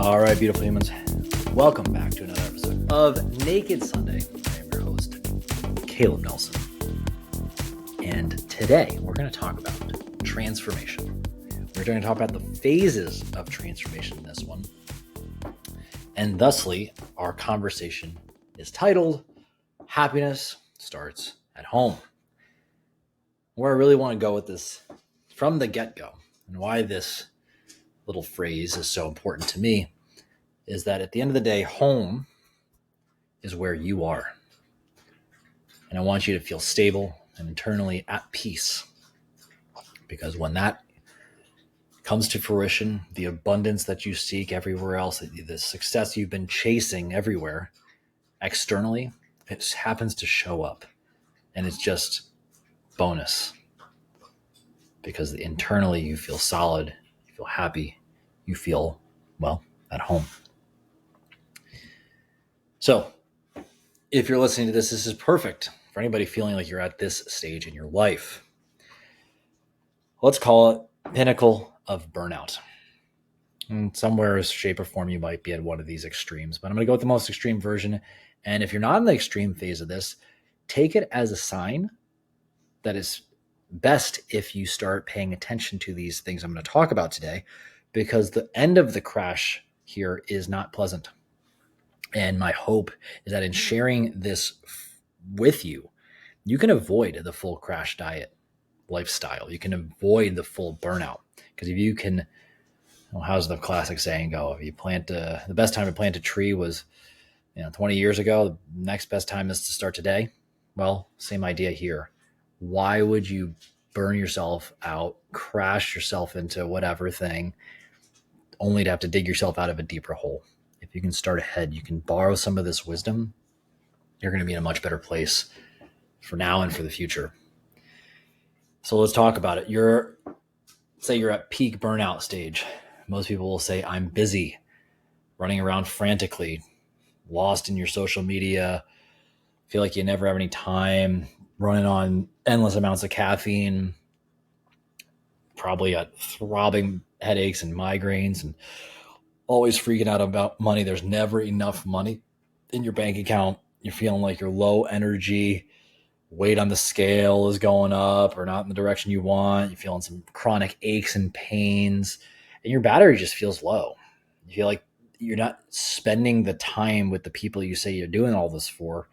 All right, beautiful humans. Welcome back to another episode of Naked Sunday. I am your host, Caleb Nelson. And today we're going to talk about transformation. We're going to talk about the phases of transformation in this one. And thusly, our conversation is titled, Happiness Starts at Home. Where I really want to go with this from the get-go, and why this little phrase is so important to me, is that at the end of the day, home is where you are. And I want you to feel stable and internally at peace. Because when that comes to fruition, the abundance that you seek everywhere else, the success you've been chasing everywhere, externally, it happens to show up. And it's just bonus. Because internally you feel solid, you feel happy, you feel, well, at home. So, if you're listening to this, this is perfect for anybody feeling like you're at this stage in your life. Let's call it pinnacle of burnout. In somewhere, shape, or form, you might be at one of these extremes, but I'm going to go with the most extreme version. And if you're not in the extreme phase of this, take it as a sign that is best if you start paying attention to these things I'm going to talk about today, because the end of the crash here is not pleasant. And my hope is that in sharing this with you, you can avoid the full crash diet lifestyle. You can avoid the full burnout. Because if you can, well, how's the classic saying go? If you plant the best time to plant a tree was 20 years ago, the next best time is to start today. Well, same idea here. Why would you burn yourself out, crash yourself into whatever thing, only to have to dig yourself out of a deeper hole? If you can start ahead, you can borrow some of this wisdom, you're going to be in a much better place for now and for the future. So let's talk about it. Say you're at peak burnout stage. Most people will say, I'm busy, running around frantically, lost in your social media, feel like you never have any time, running on endless amounts of caffeine, probably got throbbing headaches and migraines, and always freaking out about money. There's never enough money in your bank account. You're feeling like you're low energy, weight on the scale is going up or not in the direction you want. You're feeling some chronic aches and pains, and your battery just feels low. You feel like you're not spending the time with the people you say you're doing all this for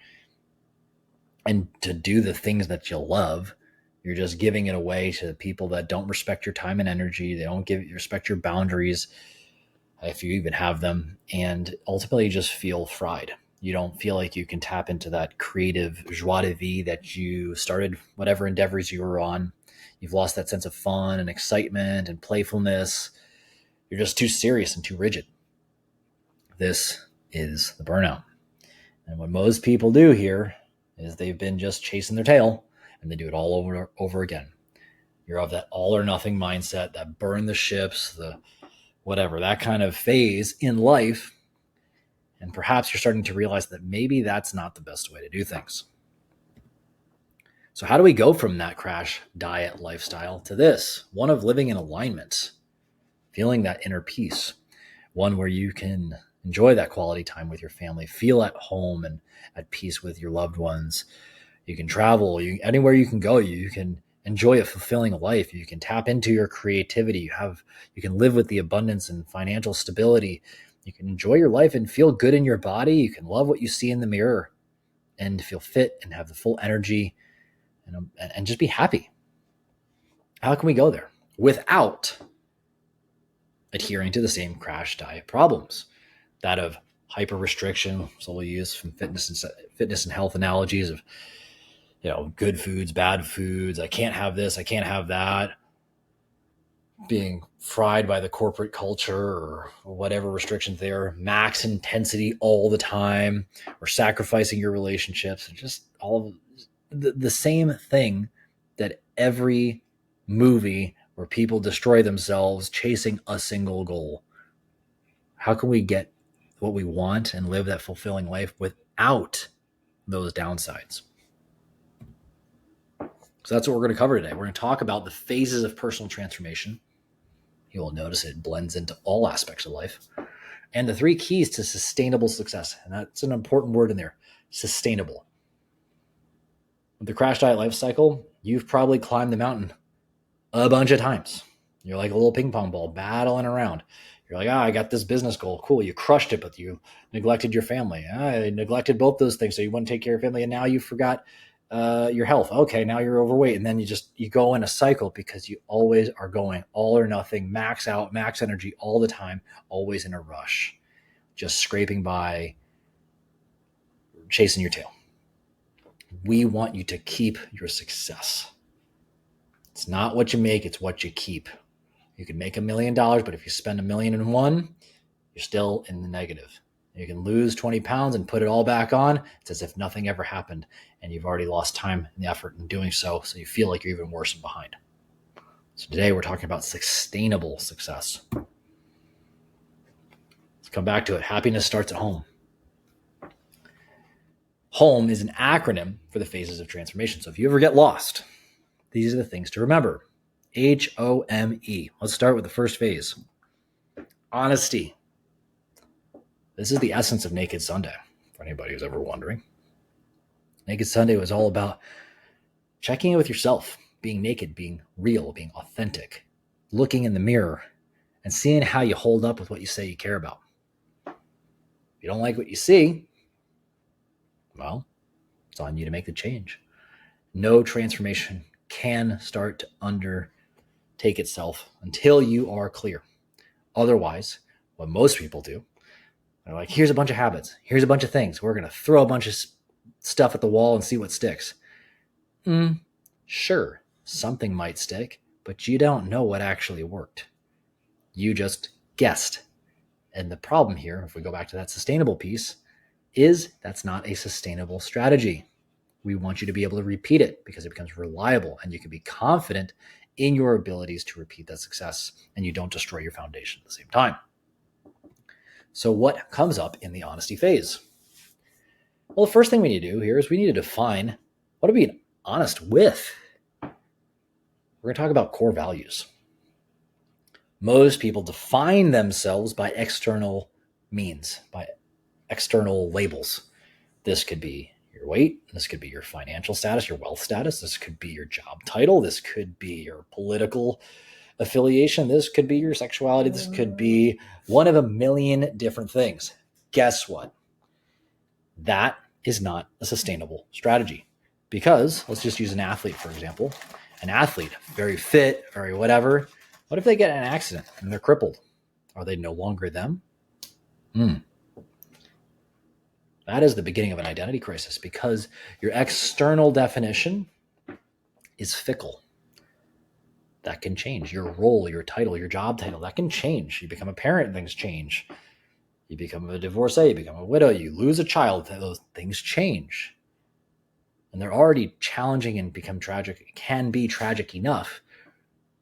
and to do the things that you love. You're just giving it away to people that don't respect your time and energy. They don't respect your boundaries, if you even have them, and ultimately you just feel fried. You don't feel like you can tap into that creative joie de vivre that you started, whatever endeavors you were on. You've lost that sense of fun and excitement and playfulness. You're just too serious and too rigid. This is the burnout. And what most people do here is they've been just chasing their tail, and they do it all over again. You're of that all or nothing mindset, that burn the ships, the whatever, that kind of phase in life. And perhaps you're starting to realize that maybe that's not the best way to do things. So how do we go from that crash diet lifestyle to this, one of living in alignment, feeling that inner peace, one where you can enjoy that quality time with your family, feel at home and at peace with your loved ones. You can travel, anywhere you can go, you can enjoy a fulfilling life. You can tap into your creativity. You can live with the abundance and financial stability. You can enjoy your life and feel good in your body. You can love what you see in the mirror and feel fit and have the full energy and just be happy. How can we go there without adhering to the same crash diet problems? That of hyper restriction, so we'll use from fitness and health analogies of, good foods, bad foods. I can't have this, I can't have that. Being fried by the corporate culture or whatever restrictions there, max intensity all the time, or sacrificing your relationships, and just all of the same thing that every movie where people destroy themselves chasing a single goal. How can we get what we want and live that fulfilling life without those downsides? So that's what we're going to cover today. We're going to talk about the phases of personal transformation. You will notice it blends into all aspects of life. And the 3 keys to sustainable success, and that's an important word in there, sustainable. With the crash diet life cycle, you've probably climbed the mountain a bunch of times. You're like a little ping pong ball battling around. You're like, I got this business goal. Cool. You crushed it, but you neglected your family. I neglected both those things. So you wouldn't take care of your family. And now you forgot your health. Okay. Now you're overweight. And then you go in a cycle because you always are going all or nothing, max out, max energy all the time, always in a rush, just scraping by, chasing your tail. We want you to keep your success. It's not what you make, it's what you keep. You can make $1 million, but if you spend $1,000,001, you're still in the negative. You can lose 20 pounds and put it all back on. It's as if nothing ever happened, and you've already lost time and effort in doing so, so you feel like you're even worse and behind. So today we're talking about sustainable success. Let's come back to it. Happiness starts at home. H.O.M.E is an acronym for the phases of transformation. So if you ever get lost, these are the things to remember. H.O.M.E. Let's start with the first phase. Honesty. This is the essence of Naked Sunday, for anybody who's ever wondering. Naked Sunday was all about checking in with yourself, being naked, being real, being authentic, looking in the mirror, and seeing how you hold up with what you say you care about. If you don't like what you see, well, it's on you to make the change. No transformation can start to undertake itself until you are clear. Otherwise, what most people do, they're like, here's a bunch of habits. Here's a bunch of things. We're going to throw a bunch of stuff at the wall and see what sticks. Sure, something might stick, but you don't know what actually worked. You just guessed. And the problem here, if we go back to that sustainable piece, is that's not a sustainable strategy. We want you to be able to repeat it because it becomes reliable and you can be confident in your abilities to repeat that success and you don't destroy your foundation at the same time. So what comes up in the honesty phase? Well, the first thing we need to do here is we need to define what are we being honest with. We're going to talk about core values. Most people define themselves by external means, by external labels. This could be your weight. This could be your financial status, your wealth status. This could be your job title. This could be your political affiliation. This could be your sexuality. This could be one of a million different things. Guess what? That is not a sustainable strategy because let's just use an athlete, for example. An athlete, very fit, very whatever. What if they get in an accident and they're crippled? Are they no longer them? That is the beginning of an identity crisis because your external definition is fickle. That can change. Your role, your title, your job title, that can change. You become a parent, things change. You become a divorcee, you become a widow, you lose a child, those things change. And they're already challenging and become tragic, can be tragic enough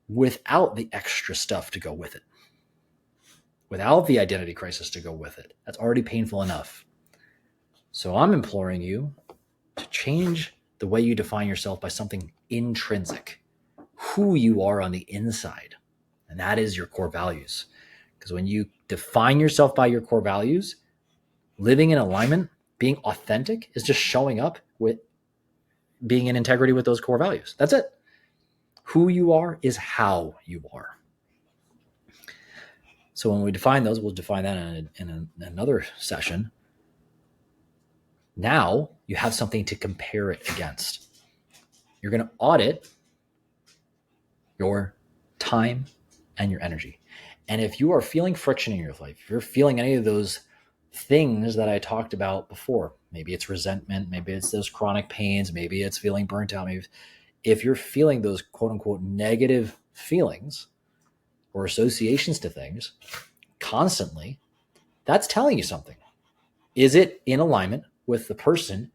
without the extra stuff to go with it. Without the identity crisis to go with it. That's already painful enough. So I'm imploring you to change the way you define yourself by something intrinsic, who you are on the inside. And that is your core values. Because when you define yourself by your core values, living in alignment, being authentic is just showing up with being in integrity with those core values. That's it. Who you are is how you are. So when we define those, we'll define that in another session. Now you have something to compare it against. You're going to audit your time and your energy. And if you are feeling friction in your life, if you're feeling any of those things that I talked about before, maybe it's resentment, maybe it's those chronic pains, maybe it's feeling burnt out, maybe if you're feeling those quote unquote negative feelings or associations to things constantly, that's telling you something. Is it in alignment with the person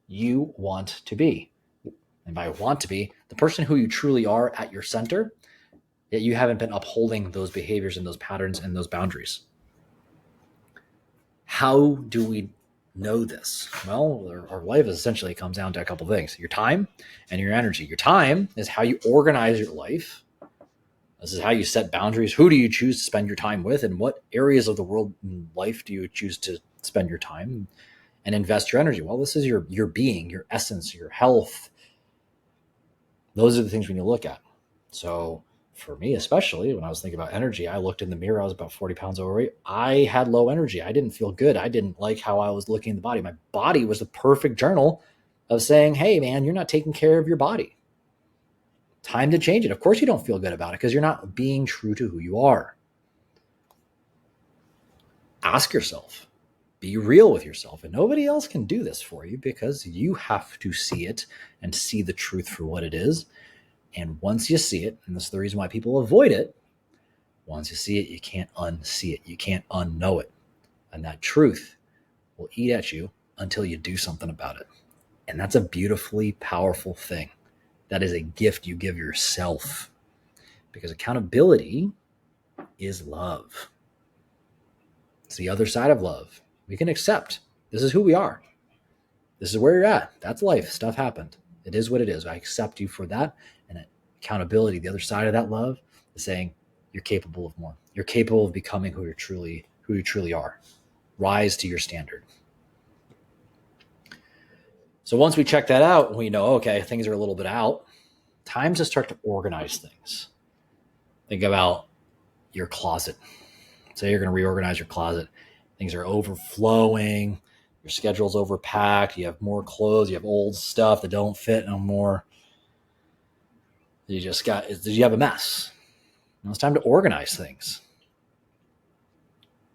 you want to be? And by want to be, the person who you truly are at your center, yet you haven't been upholding those behaviors and those patterns and those boundaries. How do we know this? Well, our life essentially comes down to a couple things: your time and your energy. Your time is how you organize your life This is how you set boundaries. Who do you choose to spend your time with, and what areas of the world and life do you choose to spend your time and invest your energy? Well, this is your being, your essence, your health. Those are the things we need to look at. So for me, especially when I was thinking about energy, I looked in the mirror. I was about 40 pounds overweight. I had low energy. I didn't feel good. I didn't like how I was looking in the body. My body was the perfect journal of saying, hey, man, you're not taking care of your body. Time to change it. Of course, you don't feel good about it because you're not being true to who you are. Ask yourself, be real with yourself. And nobody else can do this for you because you have to see it and see the truth for what it is. And once you see it, and this is the reason why people avoid it, once you see it, you can't unsee it. You can't unknow it. And that truth will eat at you until you do something about it. And that's a beautifully powerful thing. That is a gift you give yourself, because accountability is love. It's the other side of love. We can accept this is who we are. This is where you're at. That's life. Stuff happened. It is what it is. I accept you for that. And accountability, the other side of that love, is saying you're capable of more. You're capable of becoming who you truly are. Rise to your standard. So once we check that out, we know, okay, things are a little bit out. Time to start to organize things. Think about your closet. Say you're going to reorganize your closet. Things are overflowing. Your schedule's overpacked. You have more clothes. You have old stuff that don't fit no more. You have a mess. Now it's time to organize things.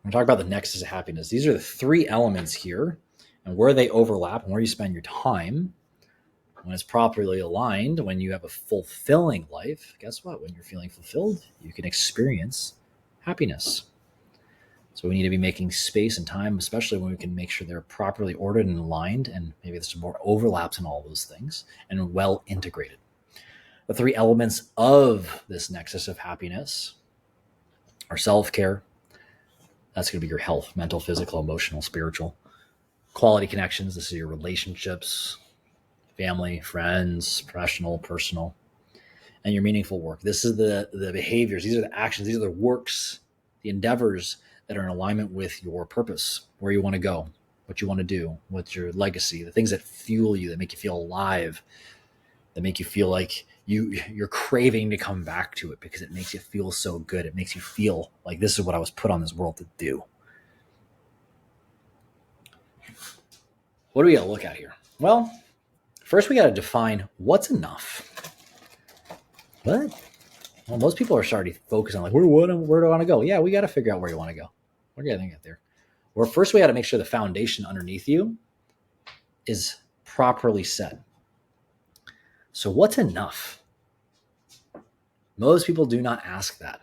We're talking about the nexus of happiness. These are the three elements here, and where they overlap and where you spend your time. When it's properly aligned, when you have a fulfilling life, guess what? When you're feeling fulfilled, you can experience happiness. So we need to be making space and time, especially when we can make sure they're properly ordered and aligned, and maybe there's more overlaps in all those things, and well integrated. The three elements of this nexus of happiness are self-care. That's going to be your health, mental, physical, emotional, spiritual. Quality connections. This is your relationships, family, friends, professional, personal, and your meaningful work. This is the behaviors. These are the actions. These are the works, the endeavors that are in alignment with your purpose, where you want to go, what you want to do, what's your legacy, the things that fuel you, that make you feel alive, that make you feel like you're craving to come back to it because it makes you feel so good. It makes you feel like this is what I was put on this world to do. What do we got to look at here? Well, first we got to define what's enough. What? Well, most people are starting to focus on like, where do I want to go? Yeah, we got to figure out where you want to go. Where do you think get there? Well, first we got to make sure the foundation underneath you is properly set. So what's enough? Most people do not ask that.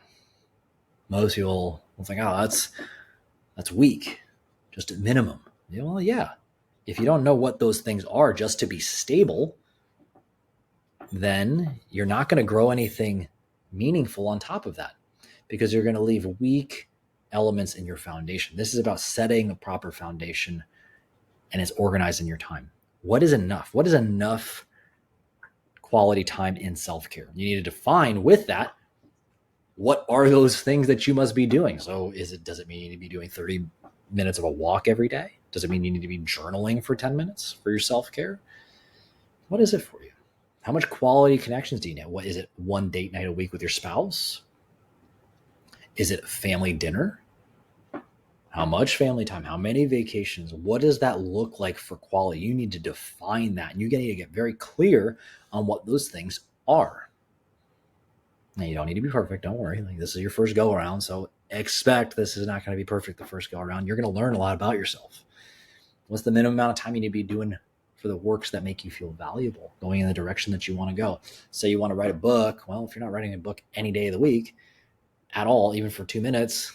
Most people will think, oh, that's weak, just at minimum. Yeah, well, yeah. If you don't know what those things are just to be stable, then you're not going to grow anything meaningful on top of that, because you're going to leave weak elements in your foundation. This is about setting a proper foundation, and it's organizing your time. What is enough? What is enough quality time in self-care? You need to define with that, what are those things that you must be doing? So does it mean you need to be doing 30 minutes of a walk every day? Does it mean you need to be journaling for 10 minutes for your self-care? What is it for you? How much quality connections do you need? What is it? One date night a week with your spouse? Is it family dinner? How much family time? How many vacations? What does that look like for quality? You need to define that. And you need to get very clear on what those things are. Now, you don't need to be perfect. Don't worry. Like, this is your first go around. So expect this is not going to be perfect the first go around. You're going to learn a lot about yourself. What's the minimum amount of time you need to be doing for the works that make you feel valuable, going in the direction that you want to go? Say you want to write a book. Well, if you're not writing a book any day of the week at all, even for 2 minutes,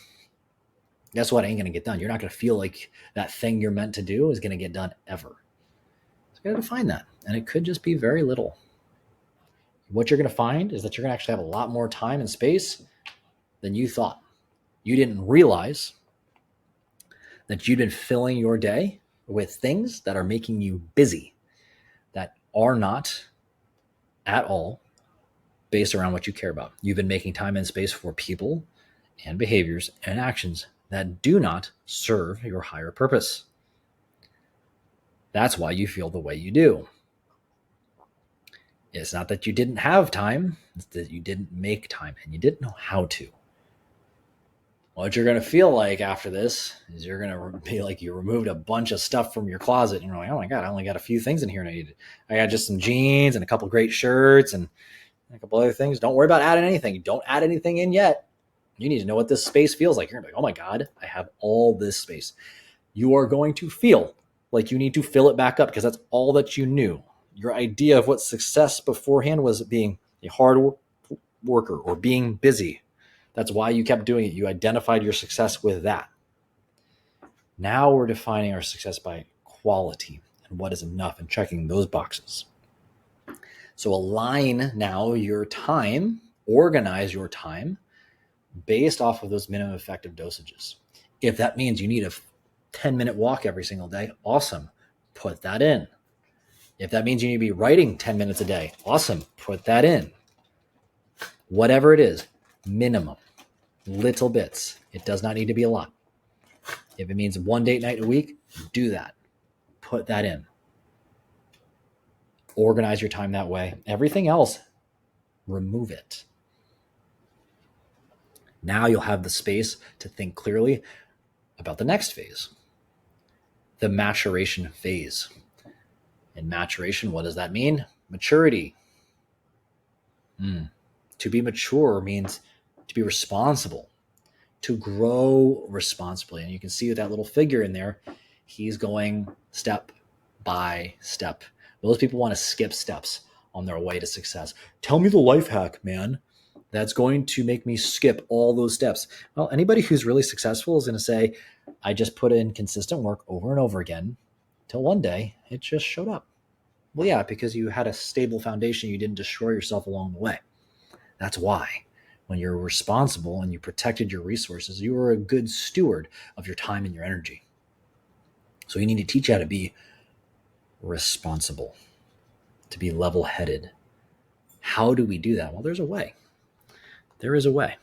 guess what? Ain't going to get done. You're not going to feel like that thing you're meant to do is going to get done ever. So you got to define that. And it could just be very little. What you're going to find is that you're going to actually have a lot more time and space than you thought. You didn't realize that you've been filling your day with things that are making you busy, that are not at all based around what you care about. You've been making time and space for people and behaviors and actions that do not serve your higher purpose. That's why you feel the way you do. It's not that you didn't have time, it's that you didn't make time and you didn't know how to. What you're going to feel like after this is you're going to be like you removed a bunch of stuff from your closet and you're like, oh my God, I only got a few things in here. And I got just some jeans and a couple great shirts and a couple other things. Don't worry about adding anything. Don't add anything in yet. You need to know what this space feels like. You're going to be like, oh my God, I have all this space. You are going to feel like you need to fill it back up because that's all that you knew. Your idea of what success beforehand was being a hard worker or being busy. That's why you kept doing it. You identified your success with that. Now we're defining our success by quality and what is enough and checking those boxes. So align now your time, organize your time based off of those minimum effective dosages. If that means you need a 10-minute walk every single day, awesome. Put that in. If that means you need to be writing 10 minutes a day, awesome. Put that in. Whatever it is, minimum, little bits. It does not need to be a lot. If it means one date night a week, do that. Put that in. Organize your time that way. Everything else, remove it. Now you'll have the space to think clearly about the next phase, the maturation phase. In maturation, what does that mean? Maturity. To be mature means to be responsible, to grow responsibly. And you can see with that little figure in there, he's going step by step. Most people want to skip steps on their way to success. Tell me the life hack, man, that's going to make me skip all those steps. Well, anybody who's really successful is going to say, I just put in consistent work over and over again till one day it just showed up. Well, yeah, because you had a stable foundation. You didn't destroy yourself along the way. That's why. When you're responsible and you protected your resources, you were a good steward of your time and your energy. So you need to teach you how to be responsible, to be level-headed. How do we do that? Well, there's a way. There is a way.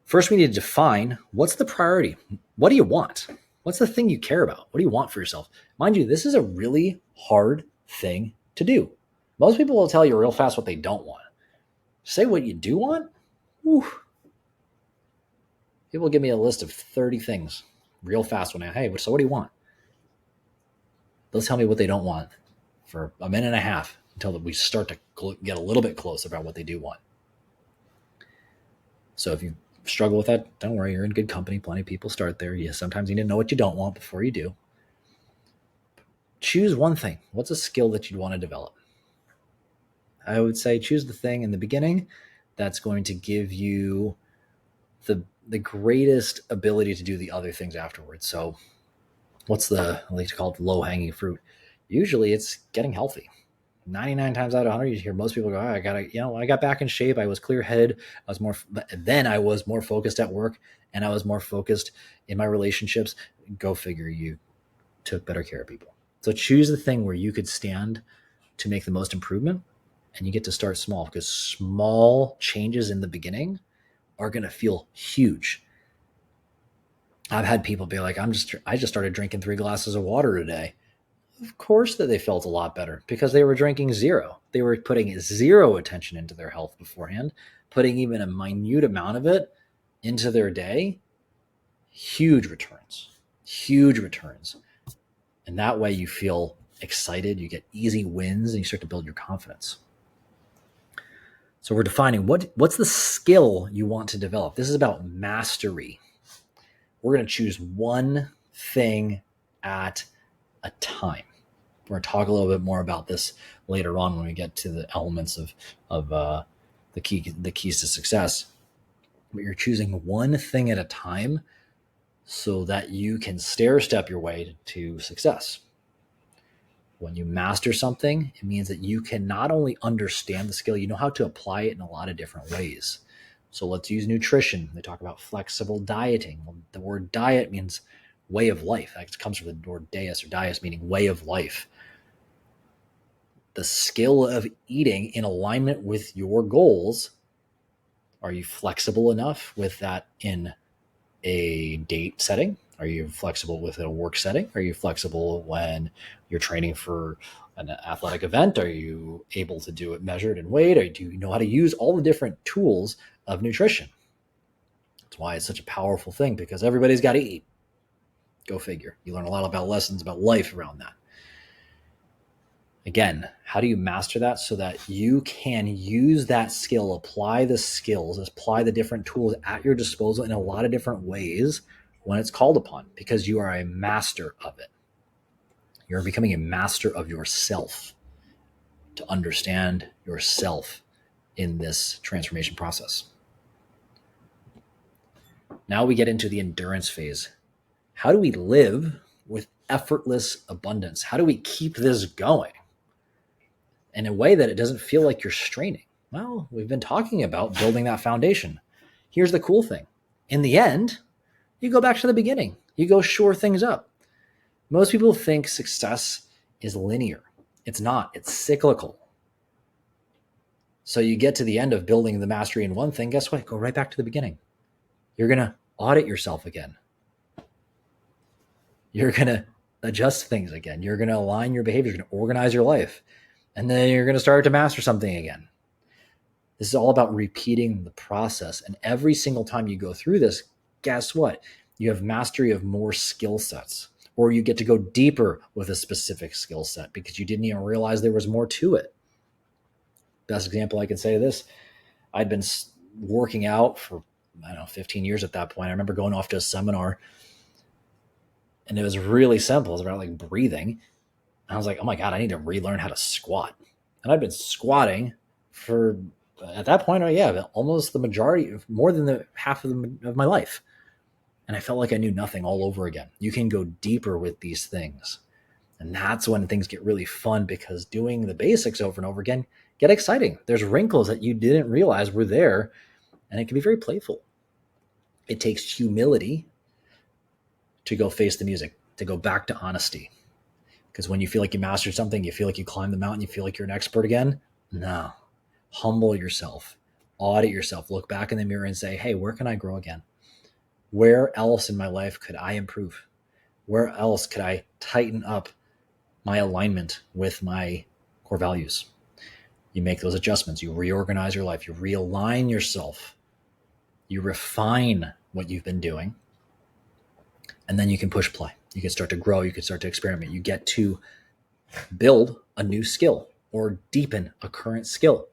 First, we need to define what's the priority. What do you want? What's the thing you care about? What do you want for yourself? Mind you, this is a really hard thing to do. Most people will tell you real fast what they don't want. Say what you do want? Whew. People give me a list of 30 things real fast when hey, so what do you want? They'll tell me what they don't want for a minute and a half until we start to get a little bit close about what they do want. So if you struggle with that, don't worry, you're in good company. Plenty of people start there. Yes, sometimes you need to know what you don't want before you do. Choose one thing. What's a skill that you'd want to develop? I would say choose the thing in the beginning that's going to give you the greatest ability to do the other things afterwards. So what's I like to call it the low-hanging fruit? Usually it's getting healthy. 99 times out of 100, you hear most people go, I got back in shape. I was clear-headed. Then I was more focused at work and I was more focused in my relationships. Go figure, you took better care of people. So choose the thing where you could stand to make the most improvement, and you get to start small because small changes in the beginning are going to feel huge. I've had people be like, I just started drinking 3 glasses of water today. Of course that they felt a lot better because they were drinking 0. They were putting 0 attention into their health beforehand, putting even a minute amount of it into their day. Huge returns. And that way you feel excited, you get easy wins, and you start to build your confidence. So we're defining what's the skill you want to develop. This is about mastery. We're going to choose one thing at a time. We're going to talk a little bit more about this later on when we get to the elements of the keys to success. But you're choosing one thing at a time so that you can stair-step your way to success. When you master something, it means that you can not only understand the skill, you know how to apply it in a lot of different ways. So let's use nutrition. They talk about flexible dieting. Well, the word diet means way of life. That comes from the word deus or dias, meaning way of life. the skill of eating in alignment with your goals. Are you flexible enough with that in a date setting? Are you flexible with a work setting? Are you flexible when you're training for an athletic event? Are you able to do it measured in weight? Or do you know how to use all the different tools of nutrition? That's why it's such a powerful thing, because everybody's got to eat. Go figure. You learn a lot about lessons about life around that. Again, how do you master that so that you can use that skill, apply the skills, apply the different tools at your disposal in a lot of different ways when it's called upon, because you are a master of it. You're becoming a master of yourself to understand yourself in this transformation process. Now we get into the endurance phase. How do we live with effortless abundance? How do we keep this going in a way that it doesn't feel like you're straining? Well, we've been talking about building that foundation. Here's the cool thing. In the end, you go back to the beginning. You go shore things up. Most people think success is linear. It's not. It's cyclical. So you get to the end of building the mastery in one thing. Guess what? Go right back to the beginning. You're going to audit yourself again. You're going to adjust things again. You're going to align your behavior. You're going to organize your life. And then you're going to start to master something again. This is all about repeating the process. And every single time you go through this, guess what? You have mastery of more skill sets, or you get to go deeper with a specific skill set because you didn't even realize there was more to it. Best example I can say of this, I'd been working out for, 15 years at that point. I remember going off to a seminar, and it was really simple. It was about like breathing. I was like, oh my God, I need to relearn how to squat. And I'd been squatting for, at that point, almost the majority, more than the half of my life. And I felt like I knew nothing all over again. You can go deeper with these things. And that's when things get really fun, because doing the basics over and over again get exciting. There's wrinkles that you didn't realize were there, and it can be very playful. It takes humility to go face the music, to go back to honesty. Because when you feel like you mastered something, you feel like you climbed the mountain, you feel like you're an expert again. No. Humble yourself, audit yourself, look back in the mirror and say, hey, where can I grow again? Where else in my life could I improve? Where else could I tighten up my alignment with my core values? You make those adjustments. You reorganize your life. You realign yourself. You refine what you've been doing. And then you can push play. You can start to grow. You can start to experiment. You get to build a new skill or deepen a current skill.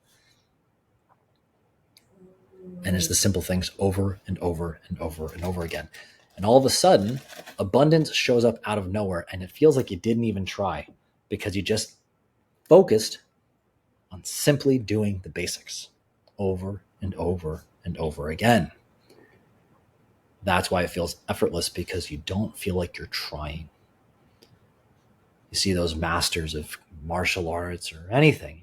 And it's the simple things over and over and over and over again. And all of a sudden, abundance shows up out of nowhere, and it feels like you didn't even try, because you just focused on simply doing the basics over and over and over again. That's why it feels effortless, because you don't feel like you're trying. You see those masters of martial arts or anything,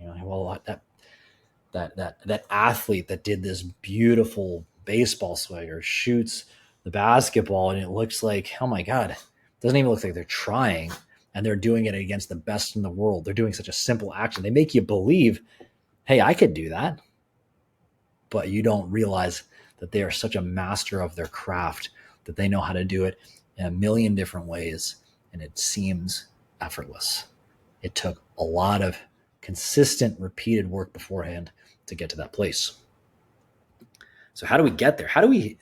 that athlete that did this beautiful baseball swing or shoots the basketball, and it looks like, oh my God, it doesn't even look like they're trying, and they're doing it against the best in the world. They're doing such a simple action. They make you believe, hey, I could do that. But you don't realize that they are such a master of their craft that they know how to do it in a million different ways, and it seems effortless. It took a lot of consistent, repeated work beforehand to get to that place. So how do we get there? How do we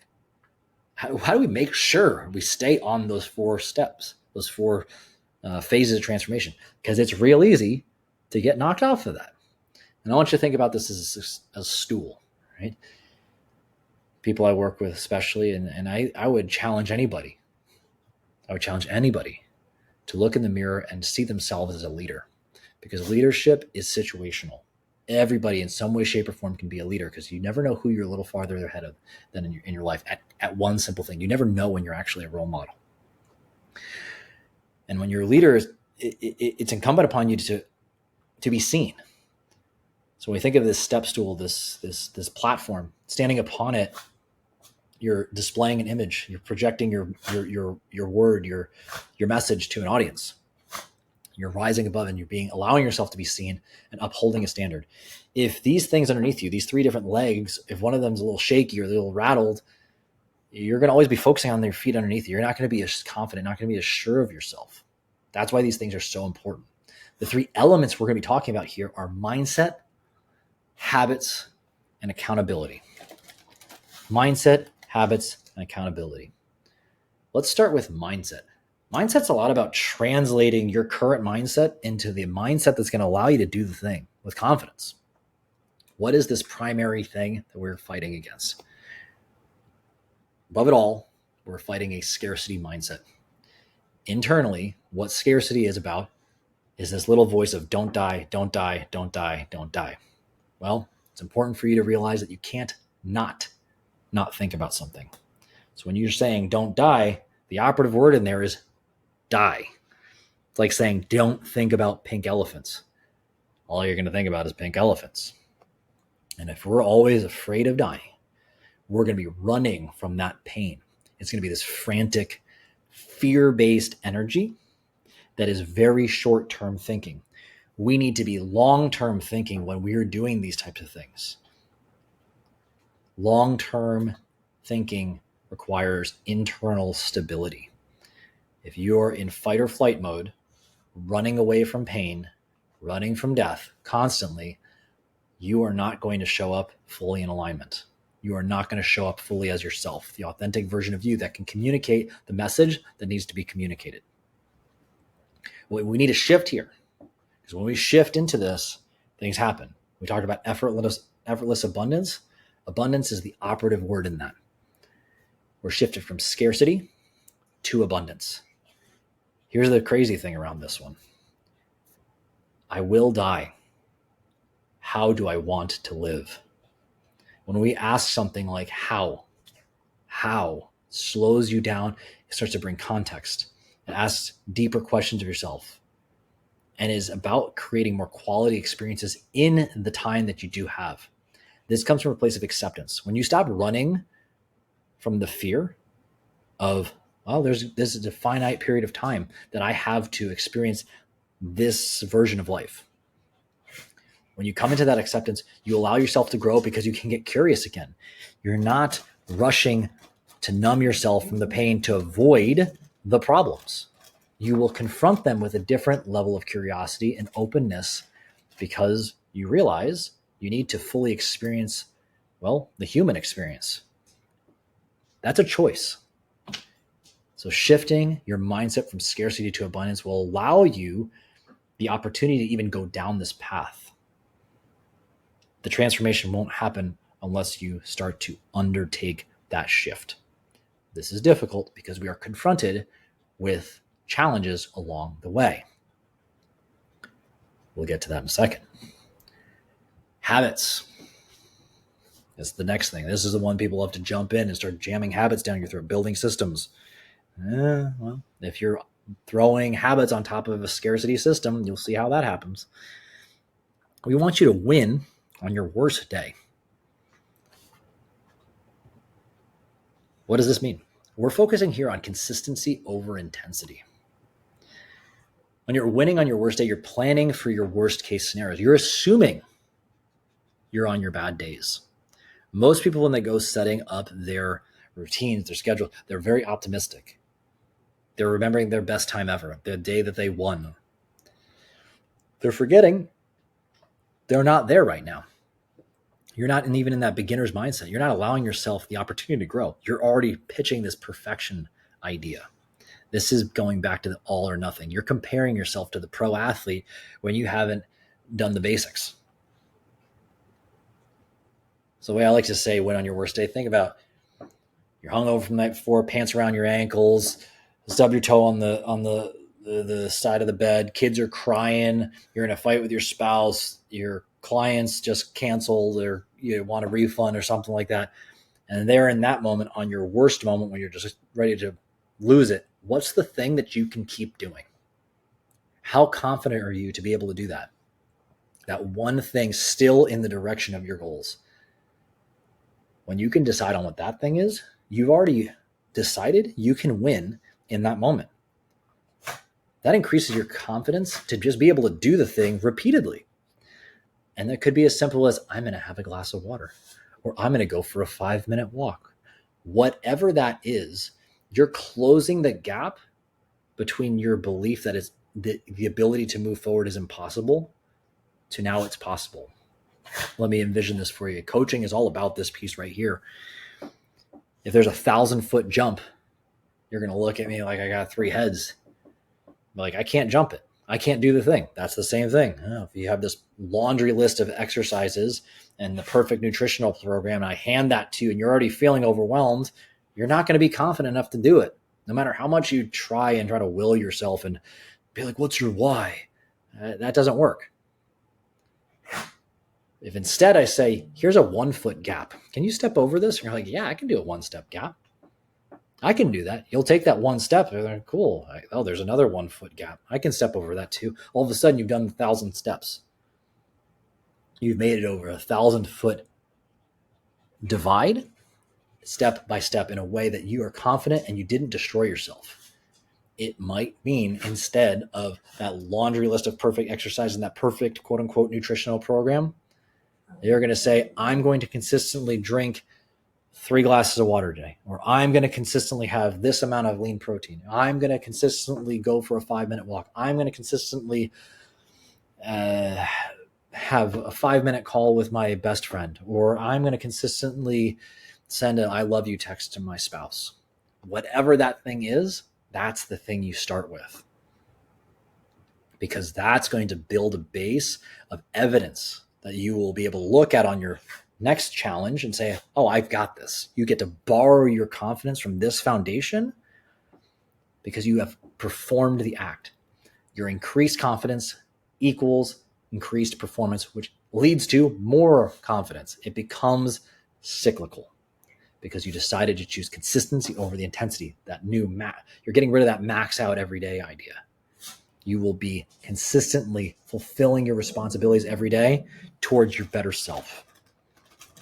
make sure we stay on those 4 steps, those 4 phases of transformation? Because it's real easy to get knocked off of that. And I want you to think about this as a stool, right? People I work with especially, and I would challenge anybody. I would challenge anybody to look in the mirror and see themselves as a leader, because leadership is situational. Everybody in some way, shape, or form can be a leader, because you never know who you're a little farther ahead of than in your life at one simple thing. You never know when you're actually a role model. And when you're a leader, it's incumbent upon you to be seen. So when we think of this step stool, this platform, standing upon it, you're displaying an image. You're projecting your word, your message to an audience. You're rising above and you're allowing yourself to be seen and upholding a standard. If these things underneath you, these three different legs, if one of them's a little shaky or a little rattled, you're going to always be focusing on your feet underneath you. You're not going to be as confident, not going to be as sure of yourself. That's why these things are so important. The three elements we're going to be talking about here are mindset, habits, and accountability. Mindset, habits, and accountability. Let's start with mindset. Mindset's a lot about translating your current mindset into the mindset that's going to allow you to do the thing with confidence. What is this primary thing that we're fighting against? Above it all, we're fighting a scarcity mindset. Internally, what scarcity is about is this little voice of don't die, don't die, don't die, don't die. Well, it's important for you to realize that you can't not think about something. So when you're saying don't die, the operative word in there is die. It's like saying don't think about pink elephants. All you're going to think about is pink elephants. And if we're always afraid of dying, we're going to be running from that pain. It's going to be this frantic, fear-based energy that is very short-term thinking. We need to be long-term thinking when we're doing these types of things. Long-term thinking requires internal stability. If you're in fight or flight mode, running away from pain, running from death constantly, you are not going to show up fully in alignment. You are not going to show up fully as yourself, the authentic version of you that can communicate the message that needs to be communicated. We need a shift here, because when we shift into this, things happen. We talked about effortless abundance. Abundance is the operative word in that. We're shifted from scarcity to abundance. Here's the crazy thing around this one. I will die. How do I want to live? When we ask something like how slows you down, it starts to bring context. It asks deeper questions of yourself and is about creating more quality experiences in the time that you do have. This comes from a place of acceptance. When you stop running from the fear of, well, this is a finite period of time that I have to experience this version of life. When you come into that acceptance, you allow yourself to grow because you can get curious again. You're not rushing to numb yourself from the pain to avoid the problems. You will confront them with a different level of curiosity and openness because you realize you need to fully experience, well, the human experience. That's a choice. So shifting your mindset from scarcity to abundance will allow you the opportunity to even go down this path. The transformation won't happen unless you start to undertake that shift. This is difficult because we are confronted with challenges along the way. We'll get to that in a second. Habits is the next thing. This is the one people love to jump in and start jamming habits down your throat, building systems. Well, if you're throwing habits on top of a scarcity system, you'll see how that happens. We want you to win on your worst day. What does this mean? We're focusing here on consistency over intensity. When you're winning on your worst day, you're planning for your worst case scenarios. You're assuming you're on your bad days. Most people, when they go setting up their routines, their schedule, they're very optimistic. They're remembering their best time ever, the day that they won. They're forgetting they're not there right now. You're not even in that beginner's mindset. You're not allowing yourself the opportunity to grow. You're already pitching this perfection idea. This is going back to the all or nothing. You're comparing yourself to the pro athlete when you haven't done the basics. So the way I like to say, when on your worst day, think about you're hungover from the night before, pants around your ankles, stub your toe on the side of the bed, kids are crying, you're in a fight with your spouse, your clients just canceled or you want a refund or something like that. And there in that moment, on your worst moment when you're just ready to lose it, what's the thing that you can keep doing? How confident are you to be able to do that? That one thing still in the direction of your goals. When you can decide on what that thing is, you've already decided you can win in that moment. that increases your confidence to just be able to do the thing repeatedly. And that could be as simple as I'm going to have a glass of water, or I'm going to go for a 5-minute walk. Whatever that is, you're closing the gap between your belief that it's the ability to move forward is impossible to now it's possible. Let me envision this for you. Coaching is all about this piece right here. If there's a 1,000-foot jump, you're going to look at me like I got 3 heads. Like, I can't jump it. I can't do the thing. That's the same thing. If you have this laundry list of exercises and the perfect nutritional program, and I hand that to you and you're already feeling overwhelmed, you're not going to be confident enough to do it. No matter how much you try to will yourself and be like, what's your why? That doesn't work. If instead I say, here's a 1-foot gap, can you step over this? And you're like, yeah, I can do a 1-step gap. I can do that. You'll take that 1 step. And like, cool. Oh, there's another 1-foot gap. I can step over that too. All of a sudden, you've done 1,000 steps. You've made it over 1,000-foot divide, step by step, in a way that you are confident and you didn't destroy yourself. It might mean instead of that laundry list of perfect exercise and that perfect quote unquote nutritional program, you're going to say, I'm going to consistently drink 3 glasses of water a day, or I'm going to consistently have this amount of lean protein. I'm going to consistently go for a 5-minute walk. I'm going to consistently have a 5-minute call with my best friend, or I'm going to consistently send an I love you text to my spouse. Whatever that thing is, that's the thing you start with, because that's going to build a base of evidence that you will be able to look at on your next challenge and say, oh, I've got this. You get to borrow your confidence from this foundation because you have performed the act. Your increased confidence equals increased performance, which leads to more confidence. It becomes cyclical because you decided to choose consistency over the intensity. That new you're getting rid of that max out every day idea. You will be consistently fulfilling your responsibilities every day towards your better self.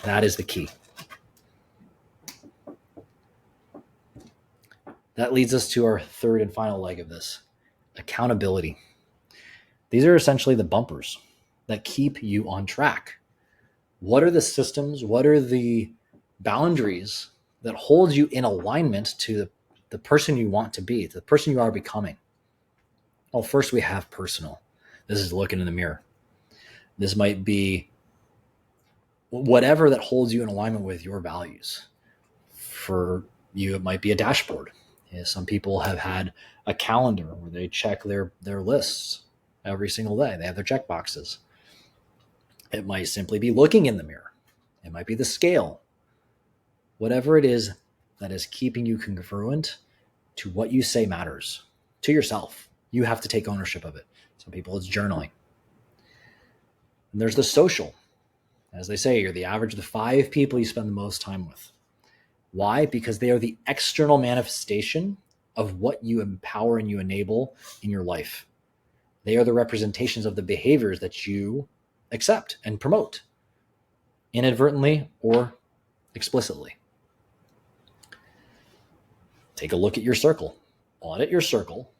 That is the key. That leads us to our third and final leg of this, accountability. These are essentially the bumpers that keep you on track. What are the systems? What are the boundaries that hold you in alignment to the person you want to be, the person you are becoming? Well, first we have personal. This is looking in the mirror. This might be whatever that holds you in alignment with your values. For you, it might be a dashboard. Some people have had a calendar where they check their lists every single day. They have their check boxes. It might simply be looking in the mirror. It might be the scale. Whatever it is that is keeping you congruent to what you say matters to yourself. You have to take ownership of it. Some people, it's journaling. And there's the social. As they say, you're the average of the 5 people you spend the most time with. Why? Because they are the external manifestation of what you empower and you enable in your life. They are the representations of the behaviors that you accept and promote, inadvertently or explicitly. Take a look at your circle. Audit your circle.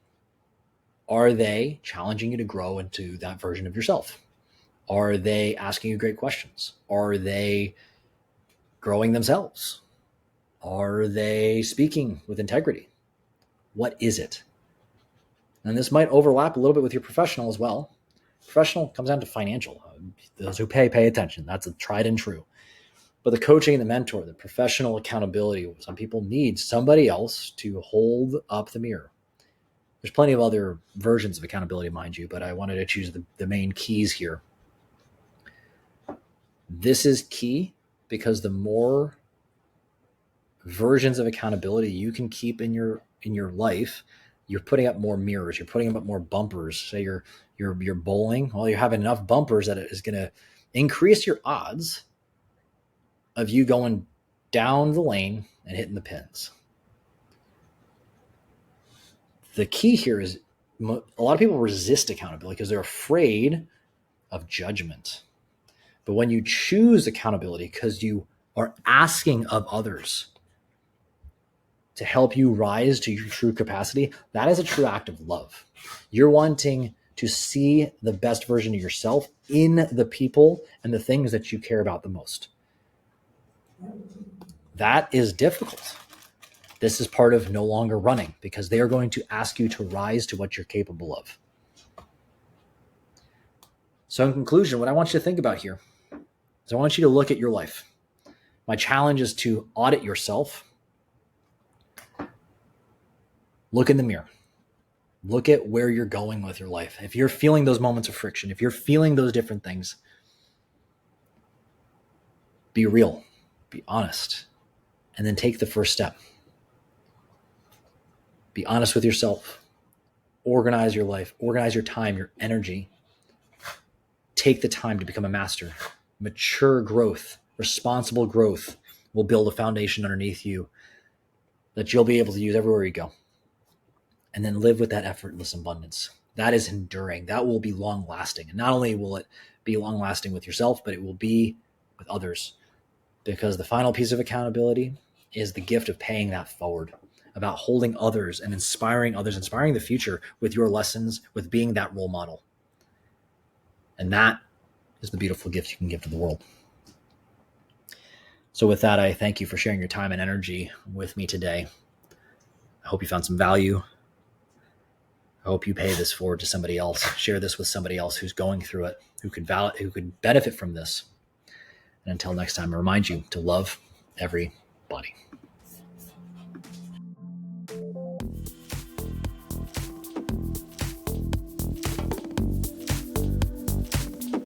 Are they challenging you to grow into that version of yourself? Are they asking you great questions? Are they growing themselves? Are they speaking with integrity? What is it? And this might overlap a little bit with your professional as well. Professional comes down to financial. Those who pay attention. That's a tried and true. But the coaching and the mentor, the professional accountability, some people need somebody else to hold up the mirror. There's plenty of other versions of accountability, mind you, but I wanted to choose the main keys here. This is key because the more versions of accountability you can keep in your life, you're putting up more mirrors, you're putting up more bumpers. Say you're bowling, well, you're having enough bumpers that it is going to increase your odds of you going down the lane and hitting the pins. The key here is a lot of people resist accountability because they're afraid of judgment. But when you choose accountability because you are asking of others, to help you rise to your true capacity, that is a true act of love. You're wanting to see the best version of yourself in the people and the things that you care about the most. That is difficult. This is part of no longer running, because they are going to ask you to rise to what you're capable of. So in conclusion, what I want you to think about here is I want you to look at your life. My challenge is to audit yourself. Look in the mirror. Look at where you're going with your life. If you're feeling those moments of friction, if you're feeling those different things, be real, be honest, and then take the first step. Be honest with yourself. Organize your life, organize your time, your energy. Take the time to become a master. Mature growth, responsible growth will build a foundation underneath you that you'll be able to use everywhere you go. And then live with that effortless abundance. That is enduring. That will be long lasting. And not only will it be long lasting with yourself, but it will be with others. Because the final piece of accountability is the gift of paying that forward, about holding others and inspiring others, inspiring the future with your lessons, with being that role model. And that is the beautiful gift you can give to the world. So with that, I thank you for sharing your time and energy with me today. I hope you found some value. I hope you pay this forward to somebody else. Share this with somebody else who's going through it, who could benefit from this. And until next time, I remind you to love everybody.